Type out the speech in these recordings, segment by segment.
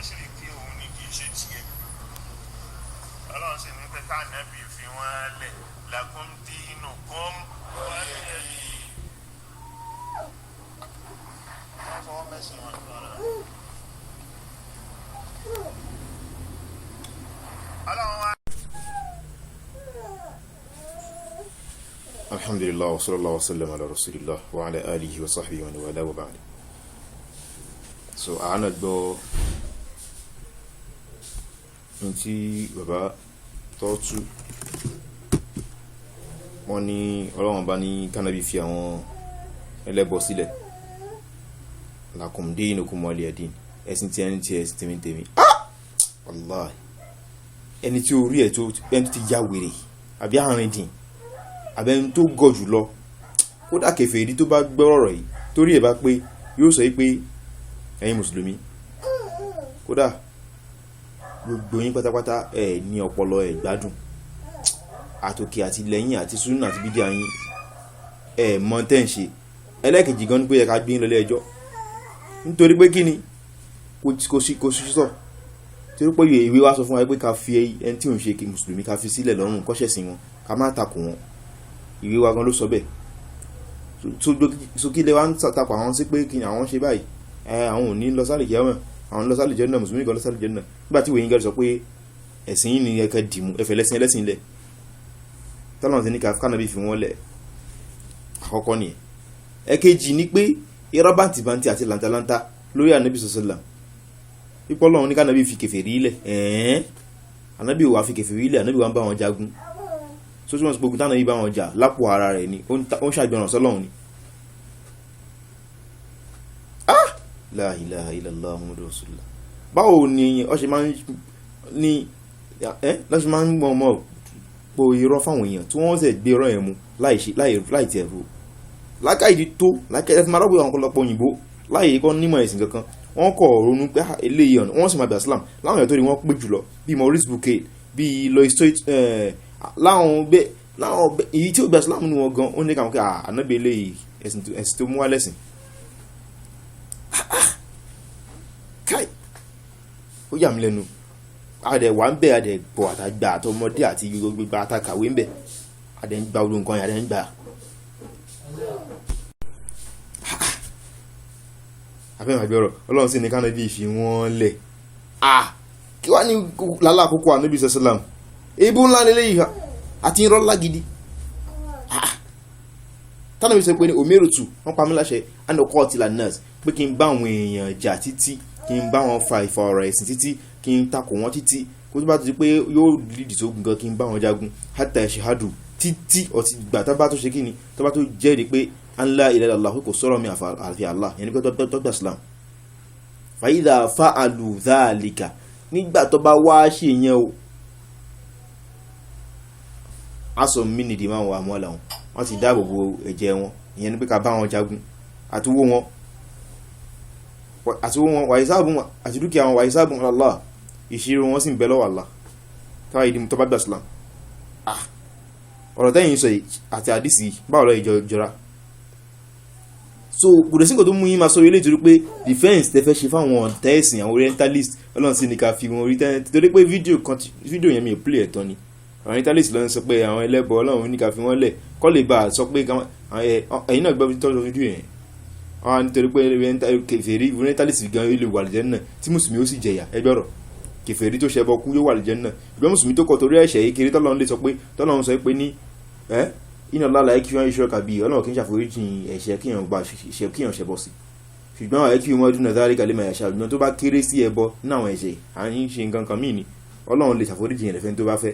mùṣírikí òun ni kì í ṣe tiẹ̀ Ọlọ́run sì ní pé ká Ànábì fi wọ́n lẹ̀ lakum dinukum waliya din wọ́n fọwọ́ mẹ́sìn wọn lọ́rọ̀ Ọlọ́run wá. Alhamdulillah wa sallallahu wa sallam ala rasulillah wa ala alihi wa sahbihi wa wala wa ba'd. So àánà gbọ́ ní tí bàbá tọ́tù wọ́n ní Ọlọ́run bá ní kánàbí fi àwọn ẹlẹ́bọ sílẹ̀ lakum dinukum waliya din ẹ̀sìn tí ẹni tí ẹ̀sìn tèmi tèmi wallahi ẹni tí orí ẹ̀ tó ẹni tó ti já wèrè àbí àárín dìn àbẹ́ni tó gọ̀ jù lọ kódà kèfèrí tó bá gbọ́rọ̀ yìí torí ẹ̀ bá pé yóò sọ pé ẹ̀yin mùsùlùmí kódà gbogbo yín pátápátá ẹ̀ ní ọpọlọ ẹ̀ gbádùn àtòkè àti lẹ́yìn àti súnà àti bídíà yín ẹ̀ mọ̀ tẹ́ ń ṣe ẹlẹ́kejì gan ní pé ẹ ká gbé lọlé ẹjọ́ nítorí pé kí ni kò sí sọ torí pé ìwé wa sọ fún wa pé ká fi ẹni tí òun ṣe kí mùsùlùmí ká fi sílẹ̀ lọ́rùn kọ́ṣẹ̀sìn wọn ká má takò wọn ìwé wa gan ló sọ bẹ́ẹ̀ so kí lè wá ń takò àwọn sí pé kí ni àwọn ṣe báyìí àwọn ò ní lọ sálì jẹ́ wọn àwọn lọ sálì jẹ́ náà mùsùlùmí kan lọ sálì jẹ́ náà nígbà tí ìwé yín gẹ́rẹ́ sọ pé ẹ̀sìn yìí ni ẹ̀kẹ́ dìmú ẹ̀fẹ̀ lẹ́sìn ẹlẹ́sìn lẹ̀ tọ́lọ́run ti ní kánàbí fi wọ́n lẹ̀ àkọ́kọ́ nìyẹn ẹ̀kejì ni pé irọ́ bàǹtìbàǹtì àti làǹtàlàǹtà lórí ànábì sọ́sọ́là pípọ́ lọ́run ní kánàbí fi kèfèrí ilẹ̀ ànábì wà fi kèfèrí ilẹ̀ ànábì wà ń bá wọn jagun sójú wọn gbogbo tánàbí bá wọn jà lápò ara rẹ̀ ni ó ń ṣàgbọràn sọ́lọ́run ni la ilaha illallah muhammadur rasulullah báwo ni ọ ṣe máa ń ní lọ́ṣe máa ń gbọ́n mọ́ po irọ́ fáwọn èèyàn tí wọ́n sì gbé irọ́ yẹn mu láì tẹ̀ ro lákàìdí tó lákàìdí máa rọ́gbé àwọn ọ̀pọ̀lọpọ̀ òyìnbó láì kọ́ nímọ̀ ẹ̀sìn kankan wọ́n kọ̀ ronú pé eléyìí ọ̀nà wọ́n sì máa bẹ̀ Islam láwọn èèyàn tó rí wọ́n pé jùlọ bíi Maurice Bucaille bíi Lois láwọn èyí tí ó gba Islam nù wọn gan ó ní káwọn kí ànábẹ́ eléyìí ẹ̀sìn tó mú wá lẹ́sìn káì ó yà mí lẹ́nu adẹ̀ wà ń bẹ̀ adẹ̀ bọ̀ àtàgbà àtọmọdé àti gbogbo àtàkàwé ń bẹ̀ adẹ̀ ń gba olú nǹkan yà adẹ̀ ń gbà àfẹ́mà gbọ́rọ̀ Ọlọ́run sí ní kánàbí ìfi wọ́n lẹ̀ kí wá ní lálá àkókò ànábì sẹ́sẹ́lám ebú ńlá lélẹ́ yìí àti irọ́ ńlá gidi tánàbí sọ pé ní omerutu wọ́n pa mí láṣẹ anokọ́ ti lanas pé kí n bá àwọn èèyàn jà títí kí n bá wọn fa ìfà ọ̀rọ̀ ẹ̀sìn títí kí n takò wọn títí kó tó bá ti pé yóò lídìí sógun gan kí n bá wọn jagun hátà ṣehádù títí ọtí gbà tó bá tó ṣe kí ni tó bá tó jẹ́rìí pé Allah ilaha illallah kò sọ̀rọ̀ mi àfi Allah yẹn ni pé tọ́gbà Islam fàyídà fa'alu dhalika nígbà tó bá wá ṣe yẹn o aṣọ mi nìdí máa wà mọ́ làwọn wọ́n ti dáàbò bo ẹ̀jẹ̀ wọn ìyẹn ni pé ká bá wọn jagun àtiwó wọn wàyísáàbùn àti dúkìá wọn wàyísáàbùn Allah ìṣirò wọn sì ń bẹ lọ́wọ́ Allah káwà ìdí tó bá gbà Islam ọ̀rọ̀ tẹ́yìn sọ àti àdísì báwo lọ ìjọra so kò sí nǹkan tó mú yín máa sọ ilé ìtorí pé defense tẹ́ fẹ́ ṣe fáwọn ọ̀tẹ́ẹ̀sìn àwọn orientalist Ọlọ́run sí ni ká fi wọn orí tẹ́lẹ̀ torí pé fídíò yẹn mi ò play ẹ̀tọ́ ni orientalist lọ́n sọ pé àwọn ẹlẹ́bọ Ọlọ́run ní ká fi wọ́n lẹ̀ kọ́ lè bá a sọ pé ẹ̀yin náà gbọ́ tọ́jú fídíò yẹn àwọn nítorí pé kèfèrí orientalist gan ilé wà lìjẹ́ náà tí mùsùlùmí ó sì jẹ̀yà ẹgbẹ́rọ̀ kèfèrí tó ṣẹbọ kú yóò wà lìjẹ́ náà ìgbẹ́ mùsùlùmí tó kọ̀ torí ẹ̀ṣẹ̀ yìí kiri tọ́lọ́run sọ pé ní iná lálàá kí wọ́n iṣẹ́ kàbí Ọlọ́run kí n ṣàforíjì ẹ̀ṣẹ̀ kíyàn gbà kíyàn ṣẹbọ sí ṣùgbọ́n àwọn ẹ̀kí wọn dúnà dárí kalẹ̀ máa yàṣà ṣùgbọ́n tó bá kéré sí ẹbọ ní àwọn ẹ̀ṣẹ̀ à ń ṣe nǹkan kan míì ni Ọlọ́run lè ṣàforíjì yẹn lẹ́fẹ́ tó bá fẹ́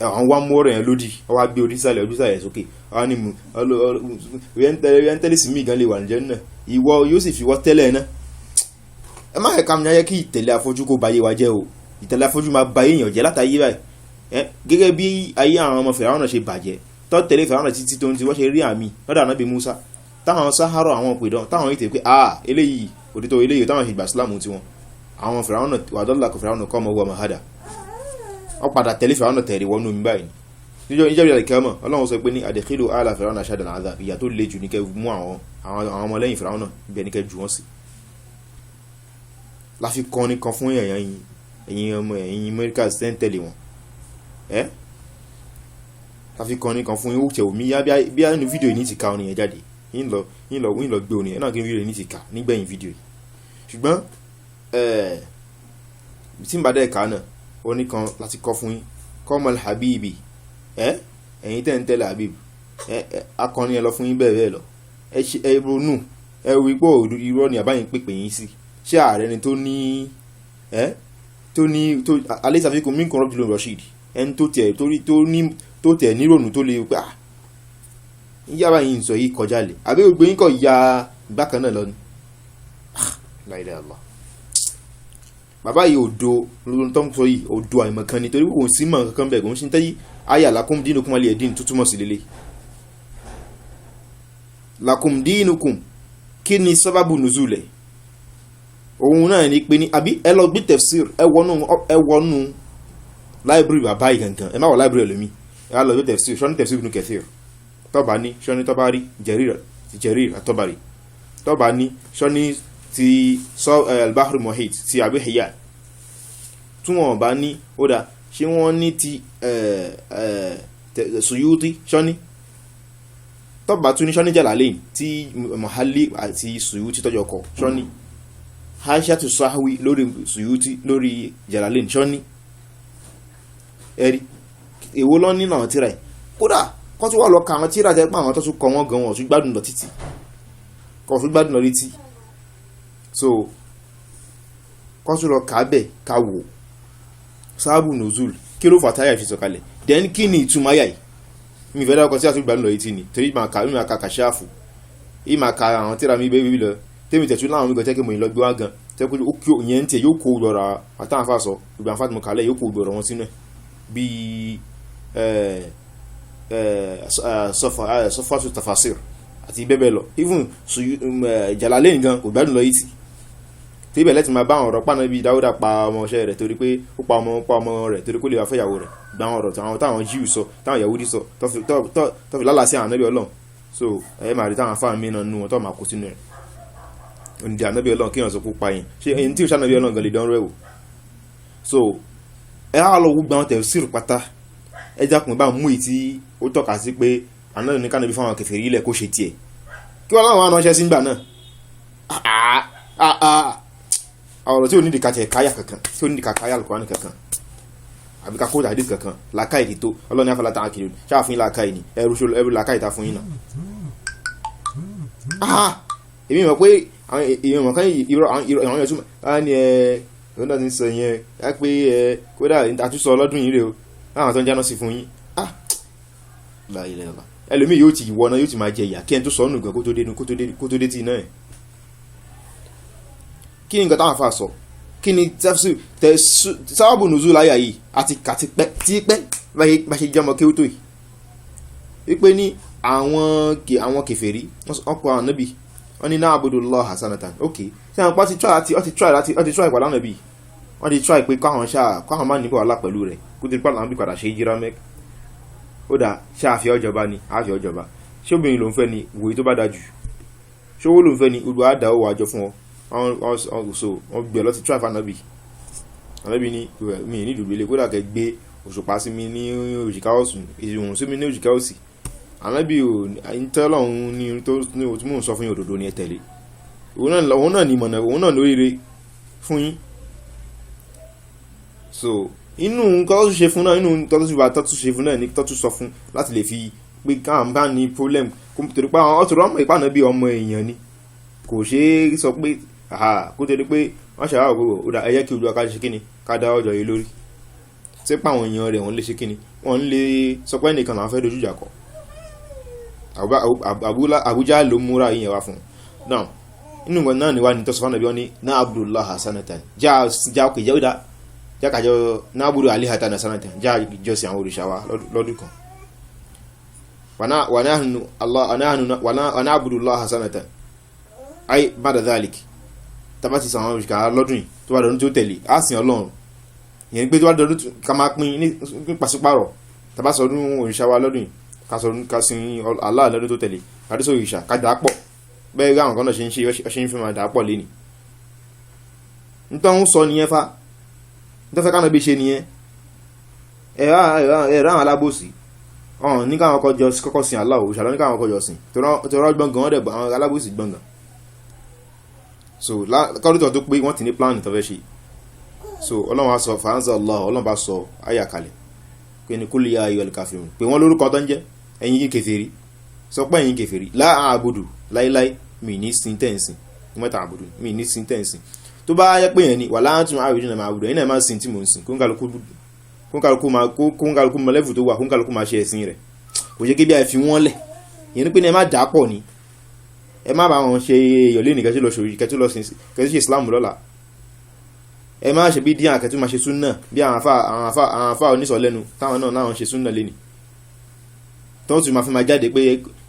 àwọn wá mú ọ̀rọ̀ yẹn lódì wọ́n wá gbé ojúsàlẹ̀ sókè wọ́n ní mu orientalist mi gan lè wà níjẹ́ náà ìwọ yóò sì fi wọ́ tẹ́lẹ̀ náà ẹ má ẹ̀ka mi yẹ kí ìtẹ̀lé afọ́jú kó bayé wa jẹ́ o ìtẹ̀lé afọ́jú máa ba èèyàn jẹ́ látàyé báyìí gẹ́gẹ́ bí ayé àwọn ọmọ Fìráúnà ṣe bàjẹ́ tó tẹ̀lé Fìráúnà títí tó ń ti wọ́n ṣe rí àmì lọ́dọ̀ Ànábì Mùsá táwọn sáhárọ̀ àwọn òpèdán táwọn yìí tẹ̀ pé eléyìí òtítọ́ eléyìí táwọn ṣe gbà sílámù tiwọn àwọn Fìráúnà wàdọ́là kò Fìráúnà kọ́ ọmọ wọ mahada wọ́n padà tẹ̀lé Fìráúnà tẹ̀lé wọnú omi báyìí níjọ́ ìjọba ìkẹ́mọ̀ Ọlọ́run sọ pé ní adkhilu ala Fìráúnà ashadda al-'adhab ìyà tó le jù ní kẹ́ mú àwọn ọmọlẹ́yìn Fìráúnà ibẹ̀ ní kẹ́ jù wọ́n sí la fi kọrin kan fún ẹ̀yin ọmọ ẹ̀yin Amẹ́ríkà tẹ́lẹ̀ wọn la fi kọrin kan fún yín ó tẹ̀ omi yá bí i fídíò yìí ní ti ka orin yẹn jáde yín lọ gbé orin yẹn náà kí n fídíò yìí ní ti ka nígbẹ̀yìn fídíò yìí ṣùgbọ́n tí n bá dẹ́ ẹ̀ka náà orin kan láti kọ́ fún yín kọ́mọl habibi ẹ̀yin tẹ́ ń tẹ́lẹ̀ habib akọrin ẹ lọ fún yín bẹ́ẹ̀ bẹ́ẹ̀ lọ ẹ ronú ẹ wí pé irọ́ ni àbáyín pèpè yín sí ṣé ààrẹ ni tó ní alẹ́ ìsàfikún mí kọ́rọ́ jùlọ Rashid ẹni tó tẹ̀ nírònú tó lè pé yàrá yìí ń sọ yìí kọjá lè àbí gbogbo yín kọ̀ ya bákan náà lọ ni láìlẹ̀ àlọ́ bàbá yìí òdo lóun tó ń sọ yìí òdo àìmọ̀kan ni torí kò sí mọ̀ kankan bẹ́ẹ̀ kò ń ṣe tẹ́yí ayé lakum dinukum waliya din tó túmọ̀ sí lélẹ̀ lakum dinukum kí ni sábàbù nùzúlẹ̀ òun náà ní pé ní àbí ẹ lọ gbé tafsir ẹ wọnú láìbírì bàbá yìí gangan ẹ má wọ láìbírì ẹlòmí ẹ wá lọ gbé tafsir ṣọ́ni tafsir Ibn Kathir tọ́ba ní ṣọ́ni tọ́ba rí Jarir àtọ́bàrí tọ́ba ní ṣọ́ni ti al-Bahr al-Muhit ti Abi Hayyan tí wọ́n bá ní ó dá ṣé wọ́n ní ti Suyuti ṣọ́ni tọ́ba tún ní ṣọ́ni Jalalayn tí Muhalli àti Suyuti tọ́jọ́ kọ ṣọ́ni Hashatu Sahwi lórí Suyuti lórí Jalalayn ṣọ́ni ẹ̀rí èwo lọ nínú àwọn tíra ẹ̀ kódà kọ́ tó wà lọ ka àwọn tíra tẹ́ pé àwọn tó tún kọ wọ́n gan wọn tún gbádùn lọ títí kọ́ tún gbádùn lọ létí so kọ́ tún lọ kà bẹ̀ ká wò sábù nùzúl kí ló fà táyà fi sọ̀kalẹ̀ then kí ni ìtumọ̀ ayà yìí mi fẹ́ dákọ̀ sí àtúgbò gbádùn lọ létí ni torí ìmọ̀ àka kàṣáàfù ìmọ̀ àka àwọn tíra mi bẹ́ẹ̀ bí lọ tèmi tẹ̀tún láwọn mi gan tẹ́kẹ́ mọ̀ ìlọ gbé wá gan tẹ́kọ́ ó kí òyìn tẹ̀ yóò kó lọ́ra àtàwọn afáàsọ gbogbo àǹfààní mọ̀ kálẹ̀ yóò kó lọ́ra wọn sínú ẹ̀ bíi sọfàtú tafasir àti bẹ́ẹ̀ lọ even Jalalayn gan kò gbádùn lọ yìí tí ibẹ̀ lẹ́tì máa bá àwọn ọ̀rọ̀ pàánà bíi Dáúdà pa ọmọọṣẹ́ rẹ̀ torí pé ó pa ọmọ rẹ̀ torí kó lè wá fẹ́yàwó rẹ̀ gba àwọn ọ̀rọ̀ táwọn Jíù sọ táwọn Yahudi sọ tó fi lálàá sí àwọn ànábì Ọlọ́run so ẹ máa rí táwọn afáà mí náà nú wọn tó máa kó sínú rẹ̀ òǹdí ànábì Ọlọ́run kí wọ́n sọ kó pa yẹn ṣé ẹni tí ò sànábì Ọlọ́run gan lè dán rẹ̀ wò so ẹ á lọ gbogbo àwọn tafsir pátá ẹ jákùn bá mú ìtí ó tọ́ka sí pé àná ní kánàbí fáwọn kèfèrí ilẹ̀ kó ṣe tiẹ̀ kí wọ́n láwọn anáṣẹ́ sí gbà náà ọ̀rọ̀ tí ò nídìí kàtẹ̀ káyà kankan tí ò nídìí kàkáyà Al-Qur'ani kankan àbí ká kóòdà hadith kankan làákàyè ti tó ọlọ́ni afẹ́láta akiri ṣáàfin làákàyè ni ẹrù làákàyè ta fún yín náà èmi mọ̀ pé èmi mọ̀ kán ìrọ̀ yẹn túmọ̀ á ní ọ̀nà tí ń sọ yẹn á pé kódà àtúnṣe ọlọ́dún yìí rè o láwọn tó ń jáná sí fún yín ẹlòmíì yóò ti ìwọ náà yóò ti máa jẹ ìyà kí ẹn tó sọ ọ́nù gan kó tó dé tí iná ẹ̀ kí ni nǹkan táwọn afa sọ kí ni sábàbù nùzúl láyà yìí àti kàti pẹ́ tí pẹ́ bá ṣe jẹ́ ọmọ kí ó tó yìí wípé ní àwọn kèfèrí ọkọ̀ àwọn nábì wọ́n ní na'budullaha hasanatan ok ṣé àwọn pa ti try ìpàdé ànábì wọ́n ti try pé káwọn máa níbọ̀ wàhálà pẹ̀lú rẹ̀ kó tó pàdé ànábì padà ṣe jíra mẹ́k ó dà ṣé àfihàn ọjọba ni àfihàn ọjọba ṣé obìnrin ló ń fẹ́ ni wòye tó bá dájú ṣé owó ló ń fẹ́ ni olùwà àdá owó àjọ fún ọ wọ́n gbé lọ sí try ànábì ní mi ní ìdùgbélé kódà kẹ gbé òṣùpá sí mi ní òjìká ọ̀sùn ìhùn sí mi ní òjìká òsì ànábì ò ìtẹ́lọ́hún ní tó mú un sọ fún yín òdodo ní ẹ tẹ̀lé òun náà ní ìmọ̀nà òun náà lóríire fún yín so inú nǹkan tó ṣe fún náà inú nǹkan tó ṣe fún náà ní tó sọ fún láti lè fi pé káwọn bá ní problem torí pé àwọn ọ̀tọ̀ ọmọ ìpànà bí ọmọ èèyàn ni kò ṣe é sọ pé kó torí pé wọ́n ṣe àwọn ògbó ó dà ẹyẹ kí olúwa ká ṣe kíni ká dá ọjọ́ yìí lórí tí pa àwọn èèyàn rẹ̀ wọ́n lè ṣe kíni wọ́n lè sọ pé ẹnìkan làwọn fẹ́ dojú ìjà kọ Abuja ló múra yìí yẹn wá fún un náà inú nǹkan náà ni wá ní tọ́sọ̀fánà bí wọ́n ní na'budullaha hasanatan já òkè jẹ́ òdà jákàjọ na'budu alihatan hasanatan já ìjọsìn àwọn òrìṣà wa lọ́dún kan wa na'budullaha hasanatan ay ba'da dhalik tabati sàwọn òrìṣà lọ́dún yìí tó bá dọ̀dún tó tẹ̀lé á sìn Ọlọ́run yẹn pé tó bá dọ̀dún ká máa pín ní pàṣípàrọ̀ tàbá sọdún òrìṣà wa lọ́dún yìí ká sin Allah lọ́dún tó tẹ̀lé kàdúsọ òrìṣà ká dà pọ̀ bẹ́ẹ̀ rí àwọn kan náà ṣe ń fi máa dà pọ̀ lé ní nítorí sọ nìyẹn fa nítorí fẹ́ kánàbí ṣe nìyẹn. ẹ̀rọ àwọn alábòsí ọ̀hún ní káwọn kọ́kọ́ sin Allah òṣàlọ́ ní káwọn kọjọ sìn tọrọ gbọ̀ngàn ọ̀dẹ̀ àwọn alábòsí gbọ̀ngàn. So kọ́lùtọ̀ tó pé wọ́n ti ní plan tó fẹ́ ṣe. So ọlọ́run sọ fàánzà Allah ọlọ́run bá sọ àyà kalẹ̀ pé ní kul ya ayyuhal kafirun pé wọ́n lórúkọ tó ń jẹ́ ẹ̀yin kèfèrí sọ pé ẹ̀yin kèfèrí la a'budu láíláí mi ní sin tẹ́ǹsìn mẹ́ta àbùdù mi ní sin tẹ́ǹsìn tó bá yẹ pé yẹn ni wala antum a'buduna ma a'budu ẹ̀yin náà máa sin tí mò ń sìn kóńkàlùkù mọ lẹ́fù tó wà kóńkàlùkù máa ṣe ẹ̀sìn rẹ̀ kò jẹ́ kí bí i fi wọ́n lẹ̀ yẹn ni pé ní ẹ má dà pọ̀ ni ẹ má bá wọn ṣe yọ̀lé nìkan tí lọ ṣòrí kẹtí lọ sin kẹtí ṣe Islam lọ́la ẹ má ṣe bí díà kẹtí máa ṣe súnà bí àwọn afá onísọ̀ lẹ́nu táwọn náà náà ṣe súnà lẹ́ni tó tún máa fi máa jáde pé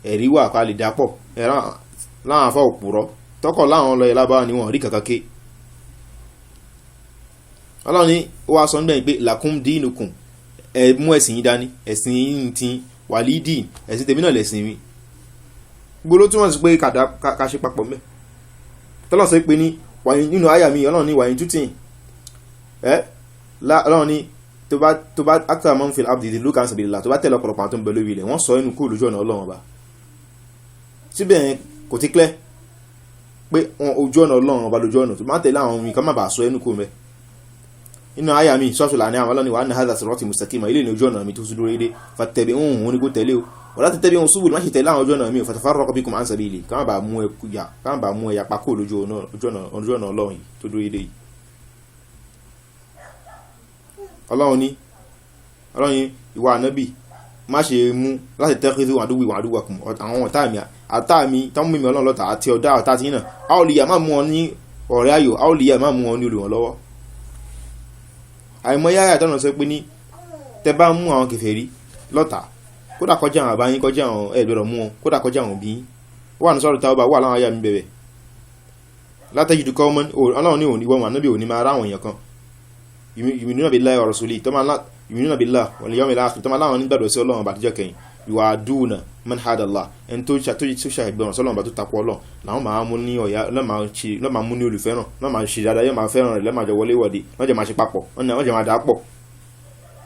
ẹ̀rí wà pa lè dà pọ̀ láwọn afá òpùrọ̀ tọkọ̀ láwọn lọ ìlábáwá ni wọn rí kankan ké Ọlọ́run ní ó wá sọ níbẹ̀ pé lakum dinukum ẹ mú ẹ̀sìn yín dání ẹ̀sìn yín ti walidin ẹ̀sìn tèmi náà lẹ̀sìn mi gbóló túmọ̀ sí pé ká ṣe papọ̀ mẹ́ tọ́lọ̀ sọ pé ní wàyí nínú àyà mi Ọlọ́run ní wàyí tútìn Ọlọ́run ní tó bá akthar man fil ardi yudilluka an sabilillah tó bá tẹ̀lé ọ̀pọ̀lọpọ̀ àwọn tó ń bẹ lórí ilẹ̀ wọ́n sọ inú kú lójú ọ̀nà Ọlọ́run ọba síbẹ̀ kò ti clear pé ojú ọ̀nà Ọlọ́run ọba lójú ọ̀nà tó máa tẹ̀lé àwọn mi ká má bàa sọ inú kú mẹ́ inú àyà mi sọ́ọ̀tùlà ní àwọn Ọlọ́run ní wa anna hadha sirati mustaqima ilé ní ojú ọ̀nà mi tó sì dúró dédé fattabi'uhu òun ní kó tẹ̀lé o wala tattabi'u subul má ṣe tẹ̀lé àwọn ojú ọ̀nà mi o fatafarraqa bikum an sabili ká má bàa mú ẹ̀yà pakó lójú ọ̀nà Ọlọ́run yìí tó dúró dédé yìí. Ọlọ́run ní ìwà ànábì má ṣe mú láti tẹ́kìtì àdúwàkùn àwọn ọ̀tá mi tán mú mi Ọlọ́run lọ́tà àti ọ̀tá tí yìí àwòlíyà má mú ọ ní ọ̀rẹ́ ayò àwòlíyà má mú ọ ní olùrànlọ́wọ́ àìmọ́ yáyà tọ́nà sọ pé ní tẹ bá mú àwọn kèfèrí lọ́tà kódà kọjá àwọn àbáyín kọjá àwọn ẹ̀ẹ́dọ̀rọ̀ mú wọn kódà kọjá àwọn bí wà ní sọ́rọ̀ Tawba wà láwọn ayá mi bẹ̀rẹ̀ látẹ́jì kọ́ Ọlọ́run ní òní wọ́n ànábì òní máa ráwọn èèyàn kan yu'minuna billahi wa rasulihi yu'minuna billahi wal yawmil akhir tó máa láwọn nígbàdọ̀ sí Ọlọ́run bàtíjọ́ kẹyìn yu'aduna man hada Allah ẹni tó ṣàìgbọràn sọ́lọ́run bá tó takò Ọlọ́run làwọn máa mú ní ọ̀yá lọ́mà mú ní olùfẹ́ràn lọ́mà ṣe dáadáa yóò máa fẹ́ràn rẹ̀ lọ́mà jọ wọlé wọ̀dé wọ́n jẹ́ máa ṣe papọ̀ wọ́n jẹ́ máa dà pọ̀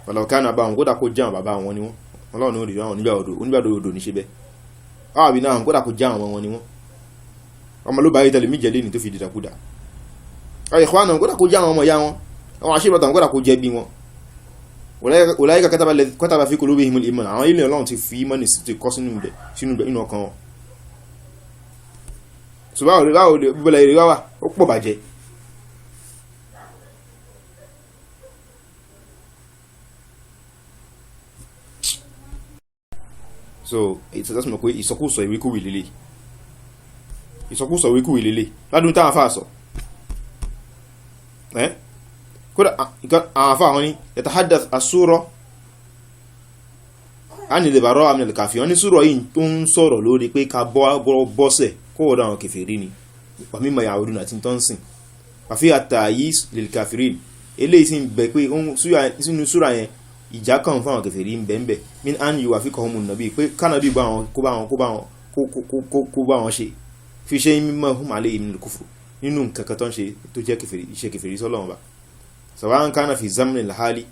ọ̀làwọ̀kánà bá wọn kódà kó jẹ́ àwọn bàbá wọn ni wọ́n Ọlọ́run ní òrìṣà wọn onígbàdọ̀ odò ní ṣe bẹ́ẹ̀ àwọn àbí náà kódà kó jẹ́ àwọn wọn ni wọ́n ọmọ ló bá yé tẹlẹ míjẹ lẹ́ni tó fi dìdàkudà ikhwana kódà kó jẹ́ àwọn ọmọ ya wọn àwọn àṣìbọ̀tàn kódà kó jẹ́ bí wọn ulaika kataba fi qulubihimul iman àwọn ilé Ọlọ́run ti fi ìmánì sí ti kọ́ sínú ọkàn wọn ṣùgbọ́n báwo bíbélà èrè wá ó pọ̀ bàjẹ́ so ìtọ́sí pé ìsọkúsọ ìwékúwì lélẹ̀ ládùn táwọn afá sọ kódà àwọn afá wọn ni yatahaddath as-sura anil bara'a minal kafirin wọn ní sùúrọ̀ yìí tó ń sọ̀rọ̀ lórí pé ká bọ́sẹ̀ kó wọ́n dáwọn kèfèrí ni wa mimma ya'buduna àti tó ń sìn àfi at-ta'yis lil kafirin eléyìí sì ń bẹ pé sínú súra yẹn ìjà kan fún àwọn kèfèrí ń bẹ min an yuwafiqahumun nabi pé kánàbí kó bá wọn ṣe fi ṣe mímọ̀ hum alayhi min al-kufr nínú nǹkan kan tó ń ṣe tó jẹ́ iṣẹ́ kèfèrí sọ́lọ́wọ́n bá sawa'an kana fi zamni al-hali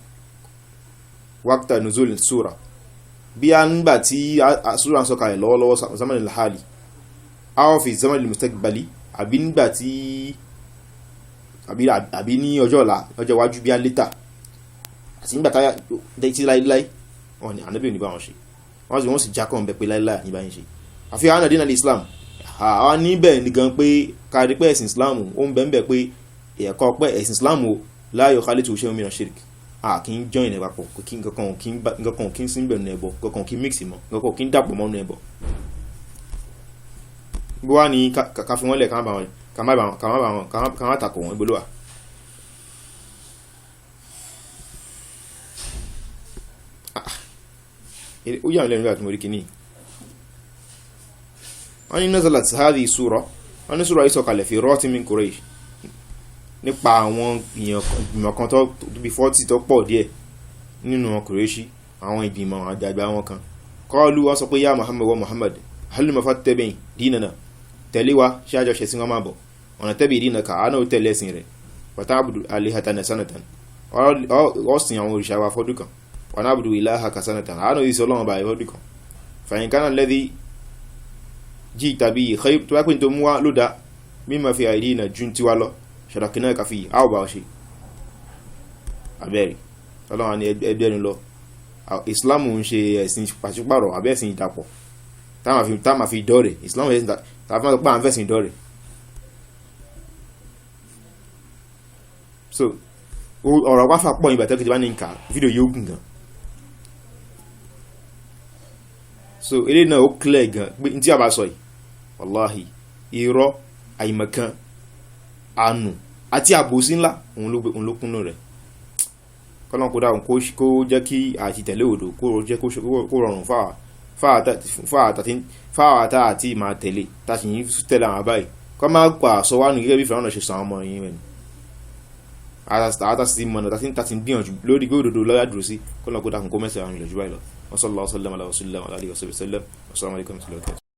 waqta nuzul as-sura bí a ń gbà tí sura ń sọ̀kalẹ̀ lọ́wọ́lọ́wọ́ zamni al-hali aw fi zamni al-mustaqbali àbí nígbà tí àbí ní ọjọ́ iwájú bí a létà àti nígbà táyà tí láíláí wọn ni ànábì ní bá wọn ṣe wọ́n sì jákọ̀ ń bẹ pé láíláí ní bá ń ṣe àfi àwọn àdínà islam àwọn níbẹ̀ nìgan pé kárí pé ẹ̀sìn islam ó ń bẹ̀ ń bẹ̀ pé ẹ̀kọ́ pé ẹ̀sìn islam o la yukhalitu shay'un min ash-shirk kì í join ẹ̀ papọ̀ kí nǹkan kí ń sí bẹ̀rù ẹbọ nǹkan kí ń mix mọ́ nǹkan kí ń dàpọ̀ mọ́nú ẹbọ bí wá ní ká fi wọ́n lẹ̀ ká má takò wọn ibo ló wà. ó yà mí lẹ́nu nígbà tí mo rí kíní wọ́n ní nazalat hadhihi sura wọ́n ní sura yìí sọ̀kalẹ̀ fi rọ́ọ̀tì min Quraysh nípa àwọn ìgbìmọ̀ kan tó bí 40 tó pọ̀ díẹ̀ nínú wọn Qurayshi àwọn ìgbìmọ̀ àgbààgbà wọn kan qalu wọ́n sọ pé ya Muhammad wa Muhammad halumma fattabi' dinana tẹ̀lé wa ṣáájọ́ ṣe sí wọn máa bọ̀ ọ̀nà tẹ́bí dinaka àánà ó tẹ̀lé ẹ̀sìn rẹ̀ wa ta'budu alihatan sanatan o sin àwọn òrìṣà wa fọ́dún kan wa na'budu ilahaka sanatan ano isi Ọlọ́run ba fọ́dún kan fa in kana alladhi jita bi khayr tó bá pé tó mú wá ló dá mimma fi aidina jun ti wa lọ sharaknaka fi aw ba ṣe abẹ́rẹ́ Ọlọ́run ni ẹgbẹ́rin lọ Islam ń ṣe ẹ̀sìn pàṣípàrọ̀ àbẹ́sìn ìdàpọ̀ tá ma fi dọ́rẹ̀ Islam ẹ̀sìn tá fi máa pa àfẹ́sìn dọ́rẹ̀. So ọ̀rọ̀ wáfà pọ̀ ìgbà tẹ́kì tí bá ní nǹka fídíò yóò gùn gan. So eré náà ó clear gan pé tí a bá sọ yìí wàláhì irọ́ àìmọ̀kan àánú àti àbòsí ńlá òun ló kúnnú rẹ̀. Kọ́lọ́n kó dáhùn kó jẹ́ kí àti tẹ̀lé òdo kó jẹ́ kó rọrùn fáwàtà àti máa tẹ̀lé tàṣì yí tẹ̀lé àwọn báyìí kọ́ máa pa sọ wá nù gẹ́gẹ́ bí Fáráò ṣe sàn ọmọ yìí rẹ̀ àtàtà sí mọ̀nà tàti gbìyànjú lórí gbóòdòdó lọ́yà dúró sí kọ́lọ́n kó dáhùn kó mẹ́sẹ̀ àwọn ìlọ́jú báyìí lọ. Wa sallallahu sallam ala rasulillah wa alihi wa sallam. Assalamu alaikum.